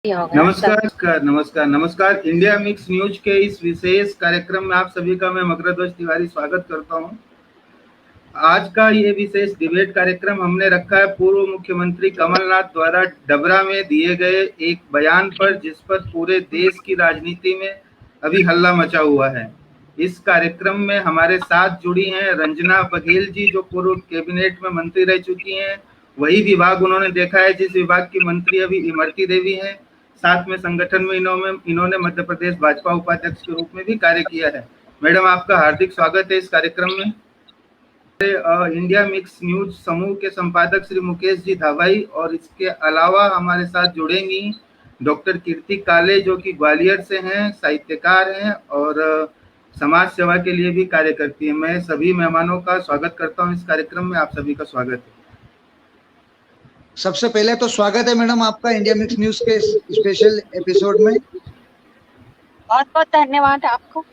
हो गया सब। नमस्कार नमस्कार नमस्कार। इंडिया मिक्स न्यूज के इस विशेष कार्यक्रम में आप सभी का मैं मकरध्वज तिवारी स्वागत करता हूं। आज का ये विशेष डिबेट कार्यक्रम हमने रखा है पूर्व मुख्यमंत्री कमलनाथ द्वारा डबरा में दिए गए एक बयान पर, जिस पर पूरे देश की राजनीति में अभी हल्ला मचा हुआ है। इस कार्यक्रम में हमारे साथ जुड़ी हैं रंजना बघेल जी, जो पूर्व कैबिनेट में मंत्री रह चुकी हैं। वही विभाग उन्होंने देखा है जिस विभाग की मंत्री अभी इमरती देवी हैं। साथ में संगठन में इन्होंने मध्य प्रदेश भाजपा उपाध्यक्ष के रूप में भी कार्य किया है। मैडम, आपका हार्दिक स्वागत है इस कार्यक्रम में। इंडिया मिक्स न्यूज समूह के संपादक श्री मुकेश जी धावाई, और इसके अलावा हमारे साथ जुड़ेंगी डॉक्टर कीर्ति काले, जो कि ग्वालियर से हैं, साहित्यकार हैं और समाज सेवा के लिए भी कार्य करती है। मैं सभी मेहमानों का स्वागत करता हूं इस कार्यक्रम में। आप सभी का स्वागत है। सबसे पहले तो स्वागत है मैडम आपका इंडिया मिक्स न्यूज के स्पेशल एपिसोड में। बहुत बहुत धन्यवाद आपको।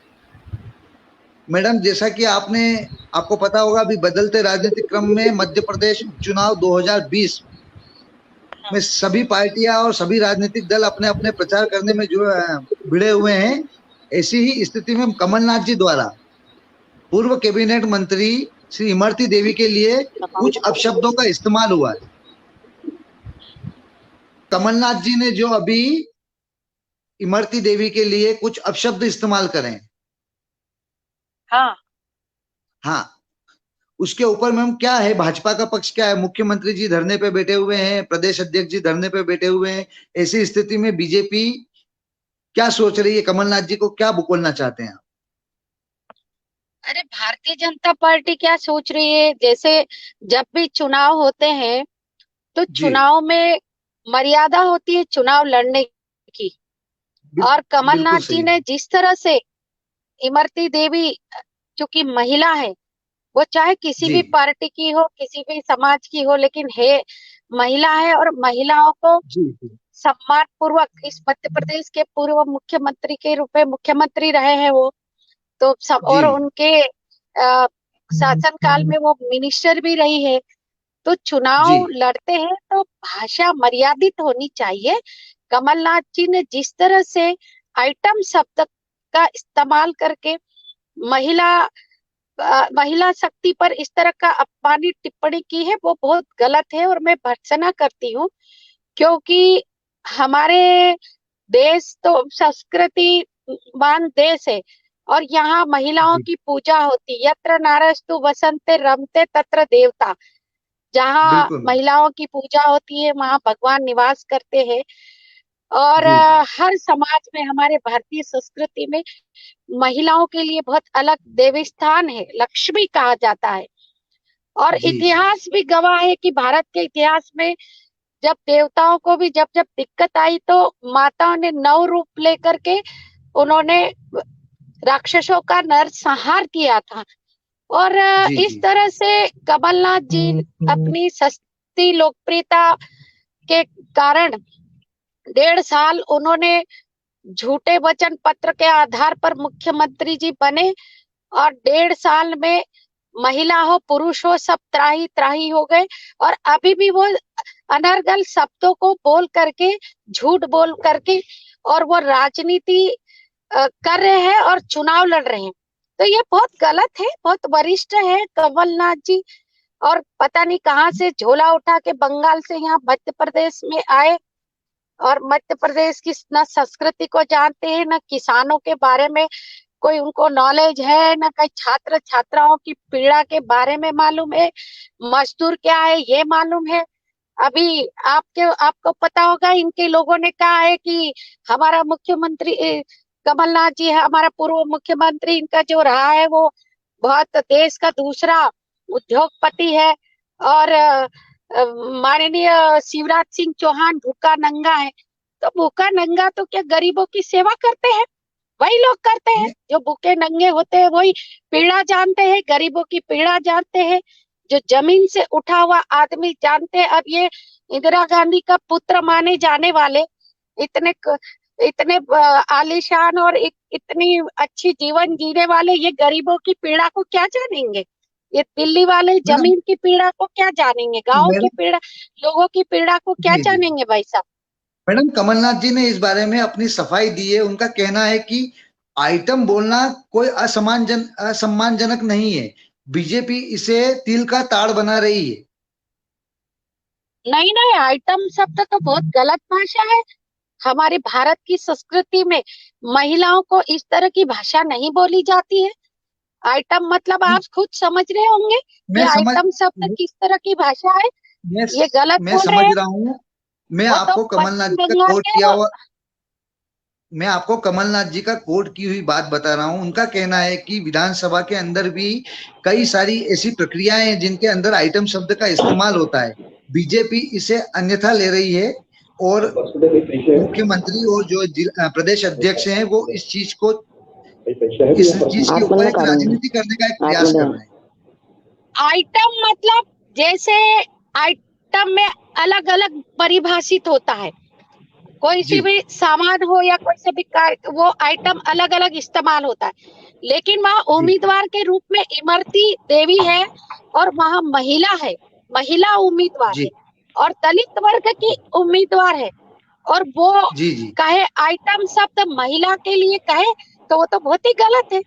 मैडम, जैसा कि आपको पता होगा, अभी बदलते राजनीतिक क्रम में मध्य प्रदेश चुनाव 2020 में सभी पार्टियां और सभी राजनीतिक दल अपने अपने प्रचार करने में जो भिड़े हुए हैं। ऐसी ही स्थिति में कमलनाथ जी द्वारा पूर्व कैबिनेट मंत्री श्री इमरती देवी के लिए कुछ अपशब्दों का इस्तेमाल हुआ है। कमलनाथ जी ने जो अभी इमरती देवी के लिए कुछ अपशब्द इस्तेमाल करें, हाँ, उसके ऊपर मैम क्या है, भाजपा का पक्ष क्या है? मुख्यमंत्री जी धरने पे बैठे हुए हैं, प्रदेश अध्यक्ष जी धरने पे बैठे हुए हैं। ऐसी स्थिति में बीजेपी क्या सोच रही है? कमलनाथ जी को क्या बोलना चाहते हैं? अरे, भारतीय जनता पार्टी क्या सोच रही है, जैसे जब भी चुनाव होते हैं तो चुनाव में मर्यादा होती है चुनाव लड़ने की। और कमलनाथ जी ने जिस तरह से इमरती देवी, क्योंकि महिला है, वो चाहे किसी भी पार्टी की हो, किसी भी समाज की हो, लेकिन है महिला है, और महिलाओं को सम्मान पूर्वक इस मध्य प्रदेश के पूर्व मुख्यमंत्री के रूप में मुख्यमंत्री रहे हैं वो तो सब, और उनके शासन काल में वो मिनिस्टर भी रही है। तो चुनाव लड़ते हैं तो भाषा मर्यादित होनी चाहिए। कमलनाथ जी ने जिस तरह से आइटम शब्द का इस्तेमाल करके महिला शक्ति पर इस तरह का अपमानित टिप्पणी की है, वो बहुत गलत है और मैं भर्त्सना करती हूँ। क्योंकि हमारे देश तो संस्कृतिवान देश है, और यहाँ महिलाओं की पूजा होती। यत्र नारस्तु वसन्ते रमते तत्र देवता। जहाँ महिलाओं की पूजा होती है वहां भगवान निवास करते हैं। और हर समाज में, हमारे भारतीय संस्कृति में महिलाओं के लिए बहुत अलग देवी स्थान है, लक्ष्मी कहा जाता है। और इतिहास भी गवाह है कि भारत के इतिहास में जब देवताओं को भी जब जब दिक्कत आई तो माताओं ने 9 रूप लेकर के उन्होंने राक्षसों का नरसंहार किया था। और इस तरह से कमलनाथ जी अपनी सस्ती लोकप्रियता के कारण 1.5 साल उन्होंने झूठे वचन पत्र के आधार पर मुख्यमंत्री जी बने, और 1.5 साल में महिला हो पुरुष हो सब त्राही त्राही हो गए। और अभी भी वो अनर्गल शब्दों को बोल करके, झूठ बोल करके, और वो राजनीति कर रहे हैं और चुनाव लड़ रहे हैं। तो ये बहुत गलत है, बहुत वरिष्ठ है कमलनाथ जी, और पता नहीं कहाँ से झोला उठा के बंगाल से यहाँ मध्य प्रदेश में आए, और मध्य प्रदेश की न संस्कृति को जानते हैं, न किसानों के बारे में कोई उनको नॉलेज है, न कई छात्र छात्राओं की पीड़ा के बारे में मालूम है, मजदूर क्या है ये मालूम है। अभी आपको पता होगा, इनके लोगों ने कहा है कि हमारा मुख्यमंत्री कमलनाथ जी है, हमारा पूर्व मुख्यमंत्री, इनका जो रहा है वो बहुत देश का दूसरा उद्योगपति है, और माननीय शिवराज सिंह चौहान भूखा नंगा है। तो भूखा नंगा तो क्या गरीबों की सेवा करते हैं? वही लोग करते हैं जो भूखे नंगे होते हैं, वही पीड़ा जानते हैं, गरीबों की पीड़ा जानते हैं, जो जमीन से उठा हुआ आदमी जानते हैं। अब ये इंदिरा गांधी का पुत्र माने जाने वाले, इतने इतने आलीशान और इतनी अच्छी जीवन जीने वाले, ये गरीबों की पीड़ा को क्या जानेंगे? ये दिल्ली वाले जमीन की पीड़ा को क्या जानेंगे? गांव की पीड़ा, लोगों की पीड़ा को क्या जानेंगे भाई साहब? मैडम कमलनाथ जी ने इस बारे में अपनी सफाई दी है। उनका कहना है कि आइटम बोलना कोई असम्मानजनक नहीं है, बीजेपी इसे तिल का ताड़ बना रही है। नहीं नहीं, आइटम शब्द तो बहुत गलत भाषा है। हमारे भारत की संस्कृति में महिलाओं को इस तरह की भाषा नहीं बोली जाती है। आइटम मतलब आप खुद समझ रहे होंगे कि मैं समझ आइटम शब्द किस तरह की भाषा है। मैं ये गलत मैं बोल रहे समझ हैं। रहा हूँ। मैं वो तो आपको कमलनाथ पश्चिम जी का बंगाल कोट के किया वो। हुआ मैं आपको कमलनाथ जी का कोट की हुई बात बता रहा हूँ। उनका कहना है कि विधानसभा के अंदर भी कई सारी ऐसी प्रक्रियाएं हैं जिनके अंदर आइटम शब्द का इस्तेमाल होता है। बीजेपी इसे अन्यथा ले रही है और मुख्यमंत्री और जो प्रदेश अध्यक्ष हैं वो इस चीज के ऊपर एक राजनीति करने का एक प्रयास कर रहे हैं। आइटम मतलब जैसे आइटम में अलग अलग परिभाषित होता है। कोई सी जी भी सामान हो या कोई से भी वो आइटम अलग अलग इस्तेमाल होता है। लेकिन वहाँ जी उम्मीदवार के रूप में इमरती देवी है और वहाँ महिला है, महिला उम्मीदवार है जी और दलित वर्ग की जी उम्मीदवार है। और वो जी जी कहे आइटम शब्द महिला के लिए कहे तो वो तो बहुत ही गलत है।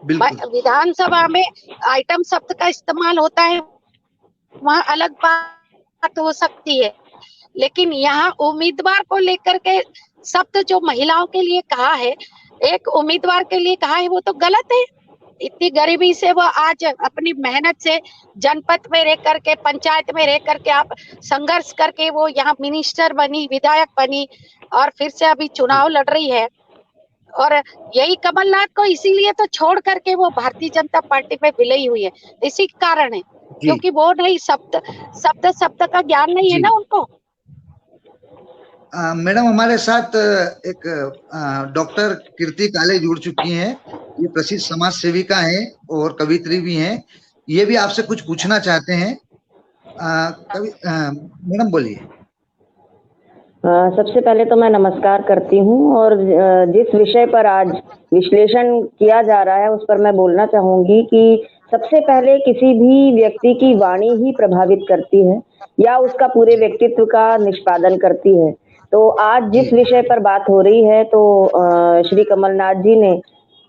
बिल्कुल विधानसभा में आइटम शब्द का इस्तेमाल होता है, वहाँ अलग बात हो सकती है। लेकिन यहाँ उम्मीदवार को लेकर के शब्द जो महिलाओं के लिए कहा है, एक उम्मीदवार के लिए कहा है, वो तो गलत है। इतनी गरीबी से वो आज अपनी मेहनत से जनपद में रह करके, पंचायत में रह करके आप संघर्ष करके वो यहाँ मिनिस्टर बनी, विधायक बनी और फिर से अभी चुनाव लड़ रही है। और यही कमलनाथ को इसीलिए तो छोड़ करके वो भारतीय जनता पार्टी में विलई हुई है, इसी कारण है जी क्योंकि वो नहीं शब्द शब्द शब्द का ज्ञान नहीं है जी। ना उनको। मैडम हमारे साथ एक डॉक्टर कीर्ति काले जुड़ चुकी हैं। ये प्रसिद्ध समाज सेविका हैं और कवित्री भी हैं। ये भी आपसे कुछ पूछना चाहते हैं। मैडम बोलिए। सबसे पहले तो मैं नमस्कार करती हूँ और जिस विषय पर आज विश्लेषण किया जा रहा है उस पर मैं बोलना चाहूंगी कि सबसे पहले किसी भी व्यक्ति की वाणी ही प्रभावित करती है या उसका पूरे व्यक्तित्व का निष्पादन करती है। तो आज जी जिस विषय पर बात हो रही है तो श्री कमलनाथ जी ने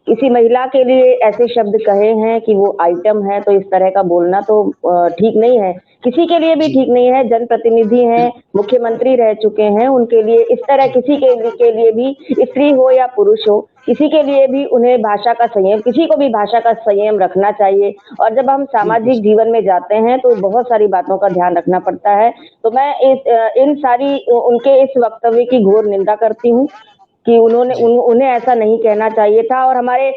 किसी महिला के लिए ऐसे शब्द कहे हैं कि वो आइटम है, तो इस तरह का बोलना तो ठीक नहीं है, किसी के लिए भी जी ठीक नहीं है। जनप्रतिनिधि हैं, मुख्यमंत्री रह चुके हैं, उनके लिए इस तरह जी किसी के लिए भी, स्त्री हो या पुरुष हो, किसी के लिए भी उन्हें भाषा का संयम, किसी को भी भाषा का संयम रखना चाहिए। और जब हम बिल्कुल सामाजिक जीवन में जाते हैं तो बहुत सारी बातों का ध्यान रखना पड़ता है। तो मैं इन सारी उनके इस वक्तव्य की घोर निंदा करती हूँ कि जी उन्हें ऐसा नहीं कहना चाहिए था। और हमारे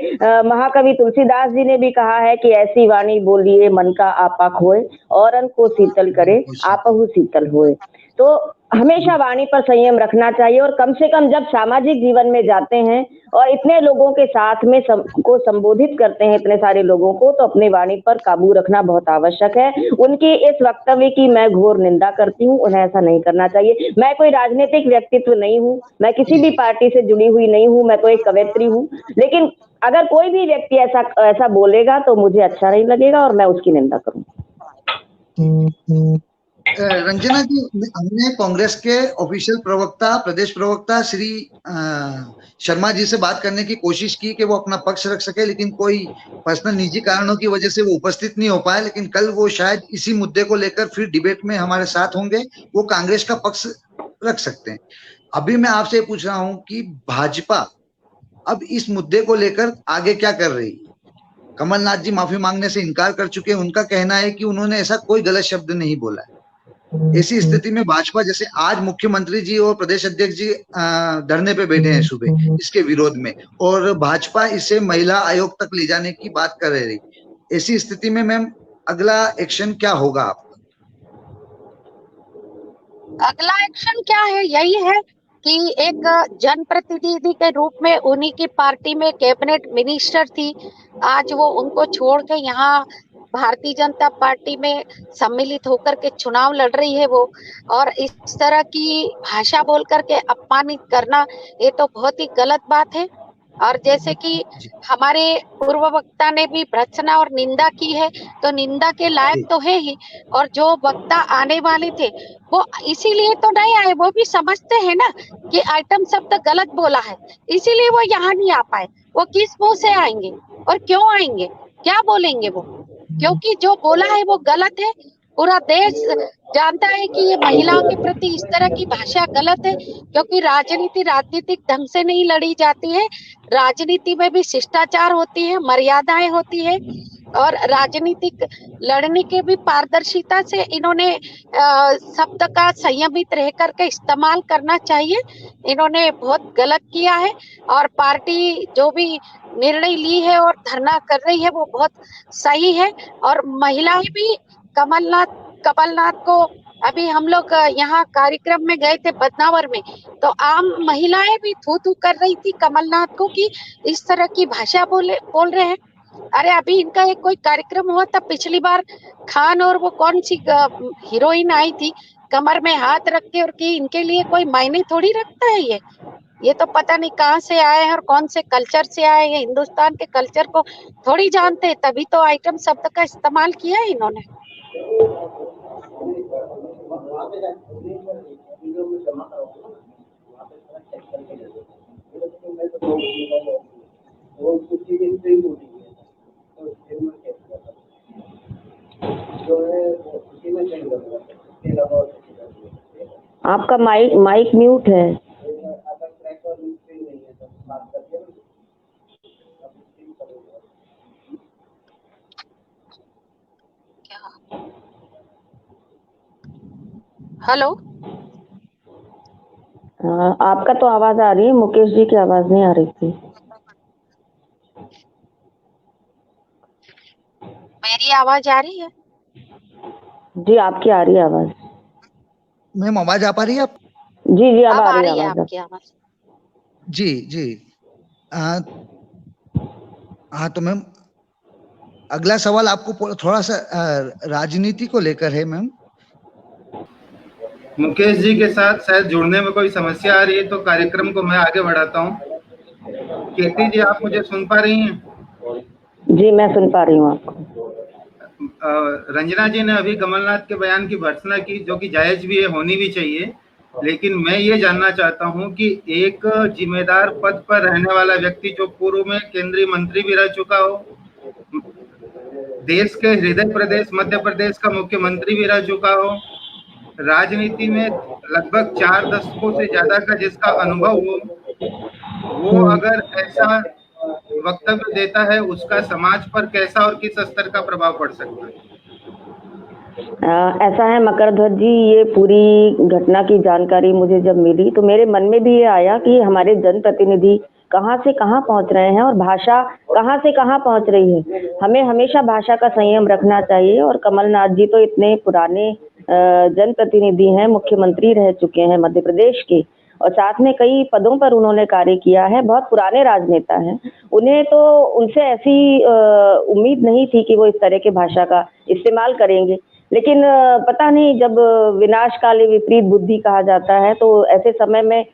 महाकवि तुलसीदास जी ने भी कहा है कि ऐसी वाणी बोलिए मन का आपा खोए, औरन को शीतल करे बिल्कुल सही। आपहु शीतल होए। तो हमेशा वाणी पर संयम रखना चाहिए और कम से कम जब सामाजिक जीवन में जाते हैं और इतने लोगों के साथ में को संबोधित करते हैं, इतने सारे लोगों को, तो अपनी वाणी पर काबू रखना बहुत आवश्यक है। उनकी इस वक्तव्य की मैं घोर निंदा करती हूँ, उन्हें ऐसा नहीं करना चाहिए। मैं कोई राजनीतिक व्यक्तित्व नहीं हूँ, मैं किसी जी भी पार्टी से जुड़ी हुई नहीं हूँ, मैं तो एक कवयित्री हूँ। लेकिन अगर कोई भी व्यक्ति ऐसा ऐसा बोलेगा तो मुझे अच्छा नहीं लगेगा और मैं उसकी निंदा करूंगी। रंजना जी, हमने कांग्रेस के ऑफिशियल प्रवक्ता, प्रदेश प्रवक्ता श्री शर्मा जी से बात करने की कोशिश की कि वो अपना पक्ष रख सके, लेकिन कोई पर्सनल निजी कारणों की वजह से वो उपस्थित नहीं हो पाए। लेकिन कल वो शायद इसी मुद्दे को लेकर फिर डिबेट में हमारे साथ होंगे, वो कांग्रेस का पक्ष रख सकते हैं। अभी मैं आपसे पूछ रहा हूं कि भाजपा अब इस मुद्दे को लेकर आगे क्या कर रही है। कमलनाथ जी माफी मांगने से इनकार कर चुके हैं। उनका कहना है कि उन्होंने ऐसा कोई गलत शब्द नहीं बोला है। ऐसी स्थिति में भाजपा, जैसे आज मुख्यमंत्री जी और प्रदेश अध्यक्ष जी धरने पे बैठे हैं सुबह इसके विरोध में, और भाजपा इसे महिला आयोग तक ले जाने की बात कर रही। ऐसी स्थिति में मैम अगला एक्शन क्या होगा आपका? अगला एक्शन क्या है, यही है कि एक जनप्रतिनिधि के रूप में उन्हीं की पार्टी में कैबिनेट मिनिस्टर थी, आज वो उनको छोड़ के यहाँ भारतीय जनता पार्टी में सम्मिलित होकर के चुनाव लड़ रही है वो। और इस तरह की भाषा बोल करके अपमानित करना, ये तो बहुत ही गलत बात है। और जैसे कि हमारे पूर्व वक्ता ने भी भर्त्सना और निंदा की है, तो निंदा के लायक तो है ही। और जो वक्ता आने वाले थे वो इसीलिए तो नहीं आए, वो भी समझते हैं ना कि आइटम शब्द गलत बोला है, इसीलिए वो यहाँ नहीं आ पाए। वो किस मुंह से आएंगे और क्यों आएंगे, क्या बोलेंगे वो? क्योंकि जो बोला है वो गलत है। पूरा देश जानता है कि ये महिलाओं के प्रति इस तरह की भाषा गलत है, क्योंकि राजनीति राजनीतिक ढंग से नहीं लड़ी जाती है। राजनीति में भी शिष्टाचार होती है, मर्यादाएं होती है, और राजनीतिक लड़ने के भी पारदर्शिता से इन्होंने शब्द का संयमित रह करके इस्तेमाल करना चाहिए। इन्होंने बहुत गलत किया है, और पार्टी जो भी निर्णय ली है और धरना कर रही है वो बहुत सही है। और महिलाएं भी कमलनाथ को, अभी हम लोग यहाँ कार्यक्रम में गए थे बदनावर में, तो आम महिलाएं भी थू थू कर रही थी कमलनाथ को कि इस तरह की भाषा बोल रहे हैं। अरे अभी इनका एक कोई कार्यक्रम हुआ था पिछली बार, खान और वो कौन सी हीरोइन आई थी, कमर में हाथ रख के, और कि इनके लिए कोई मायने थोड़ी रखता है ये तो पता नहीं कहाँ से आए हैं और कौन से कल्चर से आए हैं। हिंदुस्तान के कल्चर को थोड़ी जानते हैं, तभी तो आइटम शब्द का इस्तेमाल किया है इन्होंने। आपका माइक म्यूट है। हेलो, आपका तो आवाज आ रही है, मुकेश जी की आवाज नहीं आ रही थी। मेरी आवाज आ रही है? जी आपकी आ रही है आवाज। मैम आवाज आ पा रही है आप? जी अब आ रही है आपकी आवाज। जी हाँ, तो मैम अगला सवाल आपको थोड़ा सा राजनीति को लेकर है मैम। मुकेश जी के साथ शायद जुड़ने में कोई समस्या आ रही है, तो कार्यक्रम को मैं आगे बढ़ाता हूँ। केती जी, आप मुझे सुन पा रही हैं? जी मैं सुन पा रही हूँ आपको। रंजना जी ने अभी कमलनाथ के बयान की भर्त्सना की, जो कि जायज भी है, होनी भी चाहिए। लेकिन मैं ये जानना चाहता हूं कि एक जिम्मेदार पद पर रहने वाला व्यक्ति, जो पूर्व में केंद्रीय मंत्री भी रह चुका हो, देश के हृदय प्रदेश मध्य प्रदेश का मुख्यमंत्री भी रह चुका हो, राजनीति में लगभग 4 दशकों से ज्यादा का जिसका अनुभव हो, वो अगर ऐसा वक्तव्य देता है, उसका समाज पर कैसा और किस स्तर का प्रभाव पड़ सकता है? ऐसा है मकर ध्वज जी, ये पूरी घटना की जानकारी मुझे जब मिली तो मेरे मन में भी ये आया कि हमारे जनप्रतिनिधि कहाँ से कहाँ पहुँच रहे हैं और भाषा कहाँ से कहाँ पहुँच रही है। हमें हमेशा भाषा का संयम रखना चाहिए। और कमलनाथ जी तो इतने पुराने जनप्रतिनिधि हैं, मुख्यमंत्री रह चुके हैं मध्य प्रदेश के, और साथ में कई पदों पर उन्होंने कार्य किया है, बहुत पुराने राजनेता हैं। उन्हें तो उनसे ऐसी उम्मीद नहीं थी कि वो इस तरह के भाषा का इस्तेमाल करेंगे। लेकिन पता नहीं, जब विनाश काले विपरीत बुद्धि कहा जाता है, तो ऐसे समय में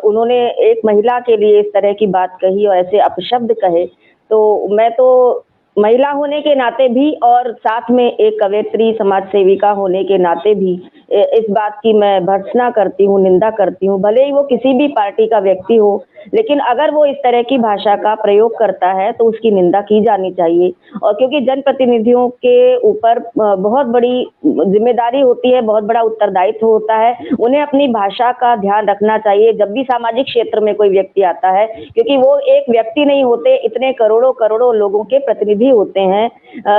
उन्होंने एक महिला के लिए इस तरह की बात कही और ऐसे अपशब्द कहे, तो मैं तो महिला होने के नाते भी और साथ में एक कवयित्री समाज सेविका होने के नाते भी इस बात की मैं भर्त्सना करती हूँ, निंदा करती हूँ। भले ही वो किसी भी पार्टी का व्यक्ति हो, लेकिन अगर वो इस तरह की भाषा का प्रयोग करता है तो उसकी निंदा की जानी चाहिए। और क्योंकि जनप्रतिनिधियों के ऊपर बहुत बड़ी जिम्मेदारी होती है, बहुत बड़ा उत्तरदायित्व होता है, उन्हें अपनी भाषा का ध्यान रखना चाहिए जब भी सामाजिक क्षेत्र में कोई व्यक्ति आता है, क्योंकि वो एक व्यक्ति नहीं होते, इतने करोड़ों करोड़ों लोगों के प्रतिनिधि होते हैं।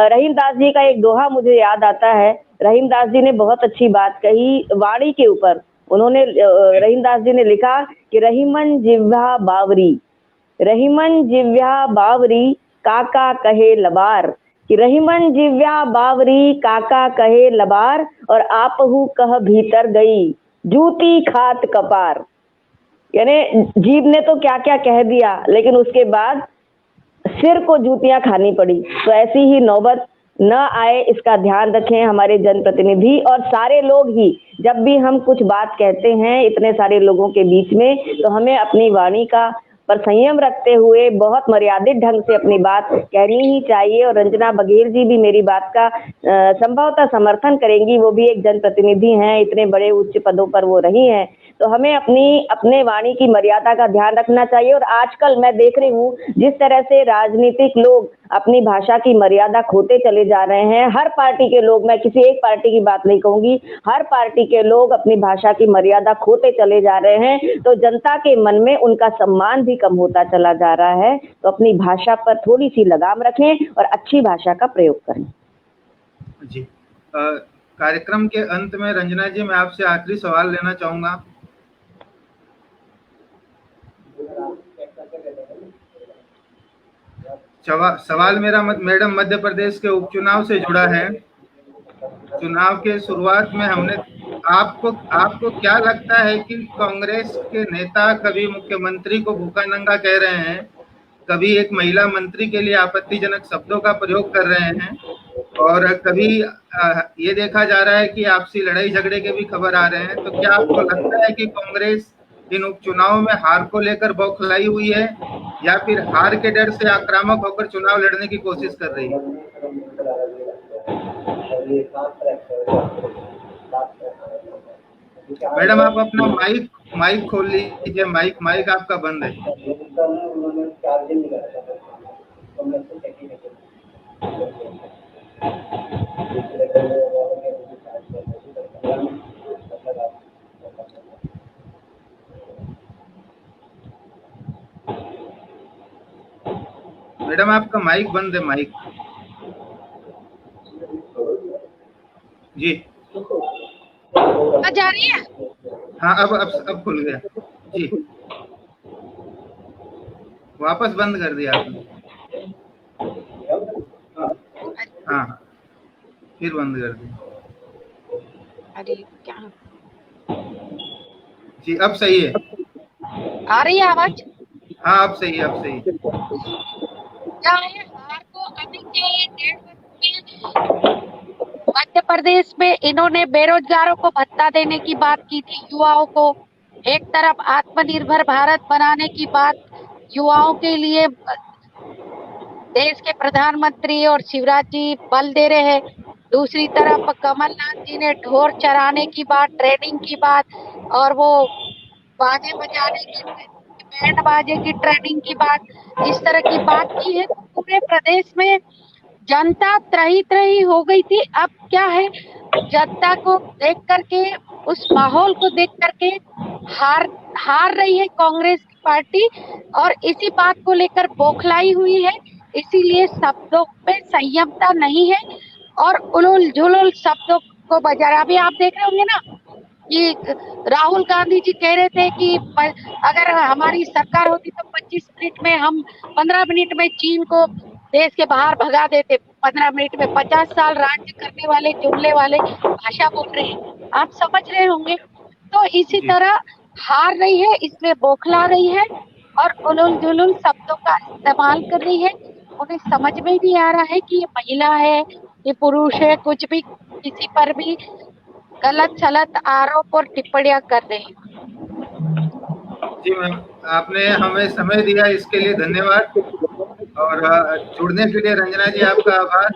रहीमदास जी का एक दोहा मुझे याद आता है। रहीमदास जी ने बहुत अच्छी बात कही वाणी के ऊपर। उन्होंने रहीमदास जी ने लिखा कि रहीमन जिह्वा बावरी, रहीमन जिह्वा बावरी काका कहे लबार, कि रहीमन जिह्वा बावरी काका कहे लबार, और आपहु कह भीतर गई जूती खात कपार। यानी जीभ ने तो क्या क्या कह दिया, लेकिन उसके बाद सिर को जूतियां खानी पड़ी। तो ऐसी ही नौबत न आए, इसका ध्यान रखें हमारे जनप्रतिनिधि और सारे लोग ही। जब भी हम कुछ बात कहते हैं इतने सारे लोगों के बीच में, तो हमें अपनी वाणी का पर संयम रखते हुए बहुत मर्यादित ढंग से अपनी बात कहनी ही चाहिए। और रंजना बघेल जी भी मेरी बात का संभवतः समर्थन करेंगी, वो भी एक जनप्रतिनिधि हैं, इतने बड़े उच्च पदों पर वो रही हैं। तो हमें अपने वाणी की मर्यादा का ध्यान रखना चाहिए। और आजकल मैं देख रही हूँ जिस तरह से राजनीतिक लोग अपनी भाषा की मर्यादा खोते चले जा रहे हैं, हर पार्टी के लोग, मैं किसी एक पार्टी की बात नहीं कहूंगी, हर पार्टी के लोग अपनी भाषा की मर्यादा खोते चले जा रहे हैं, तो जनता के मन में उनका सम्मान भी कम होता चला जा रहा है। तो अपनी भाषा पर थोड़ी सी लगाम रखें और अच्छी भाषा का प्रयोग करें। जी, कार्यक्रम के अंत में रंजना जी मैं आपसे आखिरी सवाल लेना चाहूंगा। सवाल मेरा मैडम मध्य प्रदेश के उपचुनाव से जुड़ा है। चुनाव के शुरुआत में हमने आपको क्या लगता है कि कांग्रेस के नेता कभी मुख्यमंत्री को भूखा नंगा कह रहे हैं, कभी एक महिला मंत्री के लिए आपत्तिजनक शब्दों का प्रयोग कर रहे हैं, और कभी ये देखा जा रहा है कि आपसी लड़ाई झगड़े के भी खबर आ रहे हैं। तो क्या आपको लगता है कि कांग्रेस इन उपचुनाव में हार को लेकर बौखलाई हुई है, या फिर हार के डर से आक्रामक होकर चुनाव लड़ने की कोशिश कर रही है? मैडम आप अपना माइक खोल लीजिए। माइक आपका बंद है। मैडम आपका माइक बंद है। माइक जी जा रही है? हाँ, अब खुल गया जी। वापस बंद कर दिया आपने? हाँ, फिर बंद कर दिया। अरे क्या जी, अब सही है? आ रही है आवाज? हाँ, अब सही है, अब सही है। क्या है, हार को अभी के 1.5 वर्ष में मध्य प्रदेश में इन्होंने बेरोजगारों को भत्ता देने की बात की थी, युवाओं को एक तरफ आत्मनिर्भर भारत बनाने की बात युवाओं के लिए देश के प्रधानमंत्री और शिवराज जी बल दे रहे हैं, दूसरी तरफ कमलनाथ जी ने ढोर चराने की बात, ट्रेनिंग की बात, और वो बाजे बजाने की, बैंड बाजे की ट्रेनिंग की बात, इस तरह की बात की है। तो पूरे प्रदेश में जनता त्रही हो गई थी। अब क्या है, जनता को देख करके, उस माहौल को देख करके हार रही है कांग्रेस की पार्टी, और इसी बात को लेकर बौखलाई हुई है। इसीलिए शब्दों पे संयमता नहीं है और उलूल जुलूल शब्दों को बजा रहा। अभी आप देख रहे होंगे ना कि राहुल गांधी जी कह रहे थे कि अगर हमारी सरकार होती तो 25 मिनट में हम 15 मिनट में चीन को देश के बाहर भगा देते। 15 मिनट में 50 साल राज्य करने वाले जुमले वाले भाषा बोल रहे हैं, आप समझ रहे होंगे। तो इसी तरह हार रही है, इसमें बौखला रही है और उलूल जुलूल शब्दों का इस्तेमाल कर रही है। उन्हें समझ में नहीं आ रहा है कि ये महिला है, ये पुरुष है, कुछ भी किसी पर भी गलत सलत आरोप और टिप्पणियां कर रहे हैं। जी मैम, आपने हमें समय दिया, इसके लिए धन्यवाद, और जुड़ने के लिए रंजना जी आपका आभार।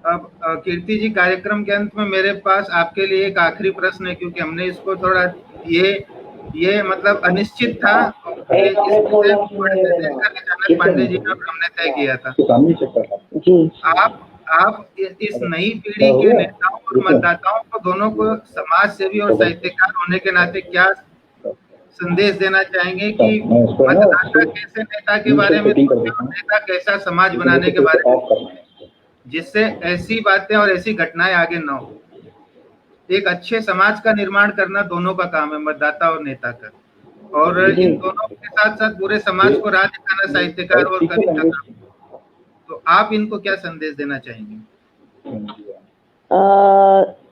अब कीर्ति जी, कार्यक्रम के अंत में मेरे पास आपके लिए एक आखिरी प्रश्न है, क्योंकि हमने इसको थोड़ा ये मतलब अनिश्चित था, अचानक पांडे जी ने हमने तय किया था। आप इस नई पीढ़ी के नेताओं और मतदाताओं को, दोनों को, समाज सेवी और साहित्यकार होने के नाते क्या संदेश देना चाहेंगे कि मतदाता कैसे नेता के बारे में, नेता कैसा समाज बनाने के बारे में, जिससे ऐसी बातें और ऐसी घटनाएं आगे न हो। एक अच्छे समाज का निर्माण करना दोनों का काम है, मतदाता और नेता का, और इन दोनों के साथ साथ पूरे समाज को राह दिखाना साहित्यकार और कवि का काम। तो आप इनको क्या संदेश देना चाहेंगे?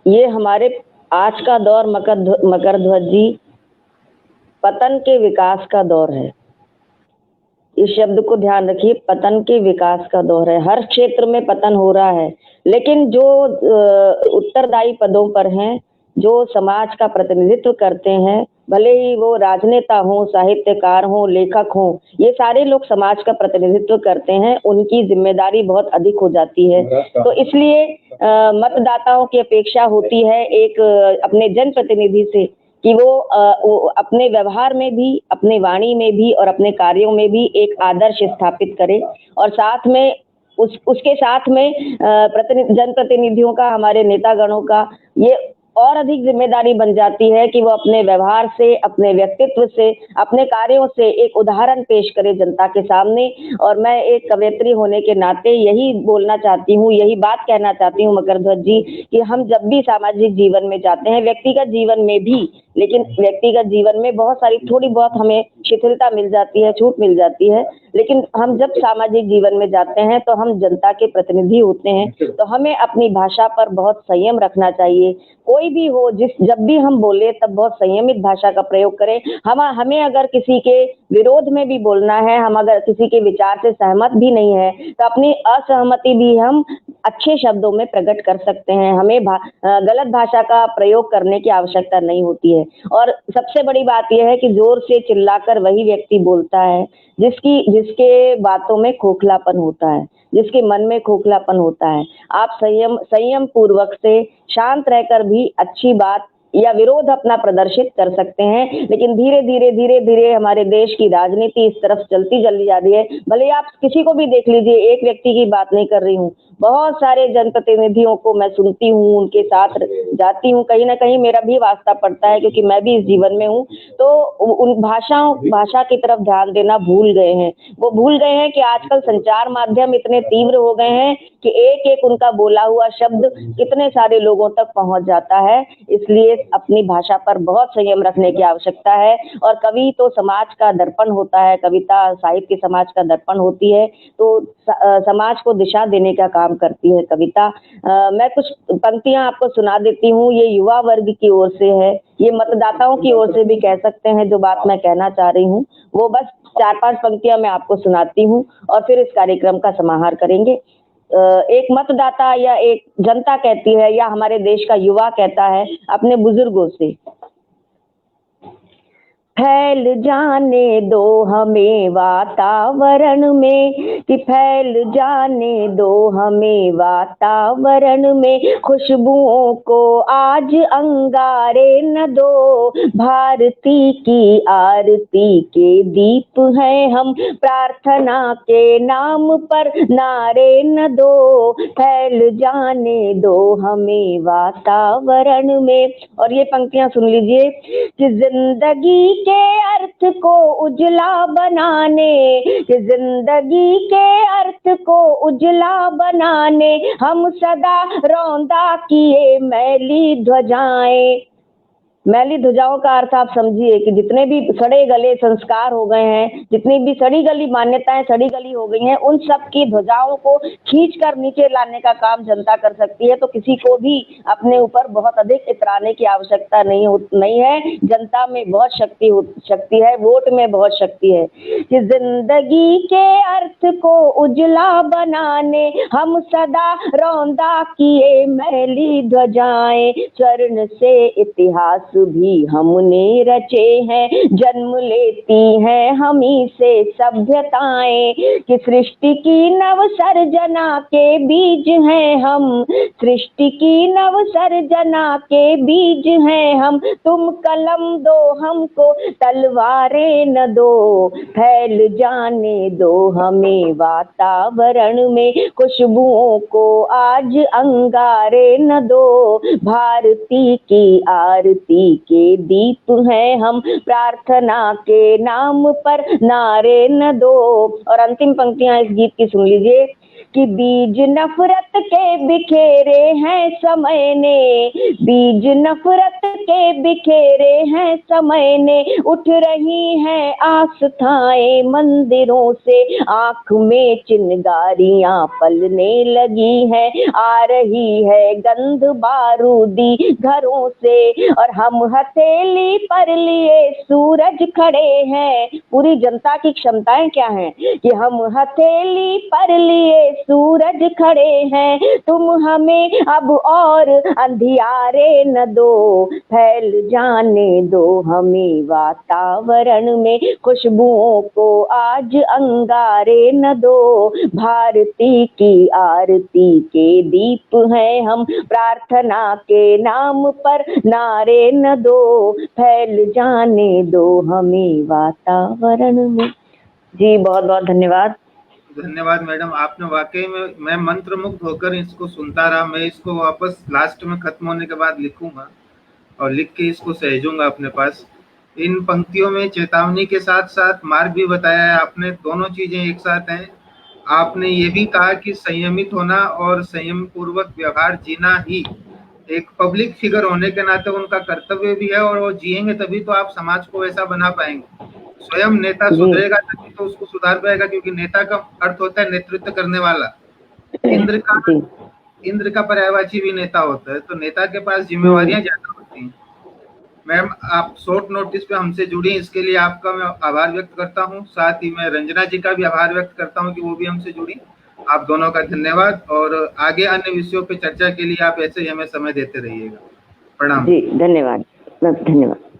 ये हमारे आज का दौर मकर ध्वज जी, पतन के विकास का दौर है। इस शब्द को ध्यान रखिए, पतन के विकास का दौर है। हर क्षेत्र में पतन हो रहा है, लेकिन जो उत्तरदायी पदों पर हैं, जो समाज का प्रतिनिधित्व करते हैं, भले ही वो राजनेता हो, साहित्यकार हो, लेखक हो, ये सारे लोग समाज का प्रतिनिधित्व करते हैं, उनकी जिम्मेदारी बहुत अधिक हो जाती है। तो इसलिए मतदाताओं की अपेक्षा होती है एक अपने जनप्रतिनिधि से कि वो अपने व्यवहार में भी, अपने वाणी में भी और अपने कार्यों में भी एक आदर्श स्थापित करे, और साथ में उसके साथ में जनप्रतिनिधियों का, हमारे नेतागणों का ये और अधिक जिम्मेदारी बन जाती है कि वो अपने व्यवहार से, अपने व्यक्तित्व से, अपने कार्यों से एक उदाहरण पेश करे जनता के सामने। और मैं एक कवयित्री होने के नाते यही बोलना चाहती हूँ, यही बात कहना चाहती हूँ मकर ध्वज जी, कि हम जब भी सामाजिक जीवन में जाते हैं, व्यक्तिगत जीवन में भी, लेकिन व्यक्तिगत जीवन में बहुत सारी थोड़ी बहुत हमें शिथिलता मिल जाती है, छूट मिल जाती है, लेकिन हम जब सामाजिक जीवन में जाते हैं तो हम जनता के प्रतिनिधि होते हैं, तो हमें अपनी भाषा पर बहुत संयम रखना चाहिए। कोई भी हो, जब भी हम बोले तब बहुत संयमित भाषा का प्रयोग करें। हमें अगर किसी के विरोध में भी बोलना है, हम अगर किसी के विचार से सहमत भी नहीं है, तो अपनी असहमति भी हम अच्छे शब्दों में प्रकट कर सकते हैं। हमें गलत भाषा का प्रयोग करने की आवश्यकता नहीं होती है। और सबसे बड़ी बात यह है कि जोर से चिल्लाकर वही व्यक्ति बोलता है जिसके बातों में खोखलापन होता है, जिसके मन में खोखलापन होता है। आप संयम पूर्वक से शांत रहकर भी अच्छी बात या विरोध अपना प्रदर्शित कर सकते हैं, लेकिन धीरे धीरे हमारे देश की राजनीति इस तरफ चलती चली जा रही है। भले आप किसी को भी देख लीजिए, एक व्यक्ति की बात नहीं कर रही हूँ, बहुत सारे जनप्रतिनिधियों को मैं सुनती हूँ, उनके साथ जाती हूँ, कहीं ना कहीं मेरा भी वास्ता पड़ता है क्योंकि मैं भी इस जीवन में हूँ। तो उन भाषा की तरफ ध्यान देना भूल गए हैं। वो भूल गए हैं कि आजकल संचार माध्यम इतने तीव्र हो गए हैं कि एक एक उनका बोला हुआ शब्द कितने सारे लोगों तक पहुंच जाता है। इसलिए अपनी भाषा पर बहुत संयम रखने की आवश्यकता है। और कवि तो समाज का दर्पण होता है, कविता साहित्य समाज का दर्पण होती है, तो समाज को दिशा देने का काम करती है कविता। मैं कुछ पंक्तियां आपको सुना देती हूँ, ये युवा वर्ग की ओर से है, ये मतदाताओं की ओर से भी कह सकते हैं। जो बात मैं कहना चाह रही हूँ वो बस 4-5 पंक्तियां मैं आपको सुनाती हूँ और फिर इस कार्यक्रम का समाहार करेंगे। एक मतदाता या एक जनता कहती है, या हमारे देश का युवा कहता है अपने बुजुर्गों से, फैल जाने दो हमें वातावरण में, कि फैल जाने दो हमें वातावरण में, खुशबुओं को आज अंगारे न दो, भारती की आरती के दीप हैं हम, प्रार्थना के नाम पर नारे न दो, फैल जाने दो हमें वातावरण में। और ये पंक्तियां सुन लीजिए कि जिंदगी के अर्थ को उजला बनाने, कि जिंदगी के अर्थ को उजला बनाने, हम सदा रौंदा किए मैली ध्वजाएं। मैली ध्वजाओं का अर्थ आप समझिए कि जितने भी सड़े गले संस्कार हो गए हैं, जितनी भी सड़ी गली मान्यताएं सड़ी गली हो गई हैं, उन सब की ध्वजाओं को खींचकर नीचे लाने का काम जनता कर सकती है। तो किसी को भी अपने ऊपर बहुत अधिक इतराने की आवश्यकता नहीं है। जनता में बहुत शक्ति है, वोट में बहुत शक्ति है। कि जिंदगी के अर्थ को उजला बनाने, हम सदा रौंदा किए मैली ध्वजाएं, स्वर्ण से इतिहास भी हमने रचे हैं, जन्म लेती हैं हमी से सभ्यताएं, कि सृष्टि की नव सर्जना के बीज हैं हम, सृष्टि की नव सर्जना के बीज हैं हम, तुम कलम दो हमको तलवारें न दो, फैल जाने दो हमें वातावरण में, खुशबुओं को आज अंगारे न दो, भारती की आरती के दीप हैं हम, प्रार्थना के नाम पर नारे न दो। और अंतिम पंक्तियां इस गीत की सुन लीजिए कि बीज नफरत के बिखेरे हैं समय ने, बीज नफरत के बिखेरे हैं समय ने, उठ रही हैं आस्थाएं मंदिरों से, आंख में चिंगारियां पलने लगी हैं, आ रही है गंध बारूदी घरों से, और हम हथेली पर लिए सूरज खड़े हैं। पूरी जनता की क्षमताएं क्या हैं कि हम हथेली पर लिए सूरज खड़े हैं, तुम हमें अब और अंधियारे न दो, फैल जाने दो हमें वातावरण में खुशबुओं को आज अंगारे न दो, भारती की आरती के दीप हैं हम, प्रार्थना के नाम पर नारे न दो, फैल जाने दो हमें वातावरण में। जी बहुत बहुत धन्यवाद। धन्यवाद मैडम, आपने वाकई में, मैं मंत्रमुग्ध होकर इसको सुनता रहा। मैं इसको वापस लास्ट में खत्म होने के बाद लिखूंगा और लिख के इसको सहेजूंगा अपने पास। इन पंक्तियों में चेतावनी के साथ साथ मार्ग भी बताया है आपने, दोनों चीजें एक साथ हैं। आपने ये भी कहा कि संयमित होना और संयम पूर्वक व्यवहार जीना ही एक पब्लिक फिगर होने के नाते उनका कर्तव्य भी है, और वो जिएंगे तभी तो आप समाज को ऐसा बना पाएंगे। स्वयं नेता सुधरेगा तभी तो उसको सुधार पाएगा, क्योंकि नेता का अर्थ होता है नेतृत्व करने वाला। इंद्र का पर्यायवाची भी नेता होता है, तो नेता के पास जिम्मेवारियां ज्यादा होती हैं। मैम, आप शॉर्ट नोटिस पे हमसे जुड़ी, इसके लिए आपका मैं आभार व्यक्त करता हूं। साथ ही मैं रंजना जी का भी आभार व्यक्त करता हूं कि वो भी हमसे जुड़ी। आप दोनों का धन्यवाद, और आगे अन्य विषयों पे चर्चा के लिए आप ऐसे ही हमें समय देते रहिएगा। प्रणाम। जी धन्यवाद, धन्यवाद।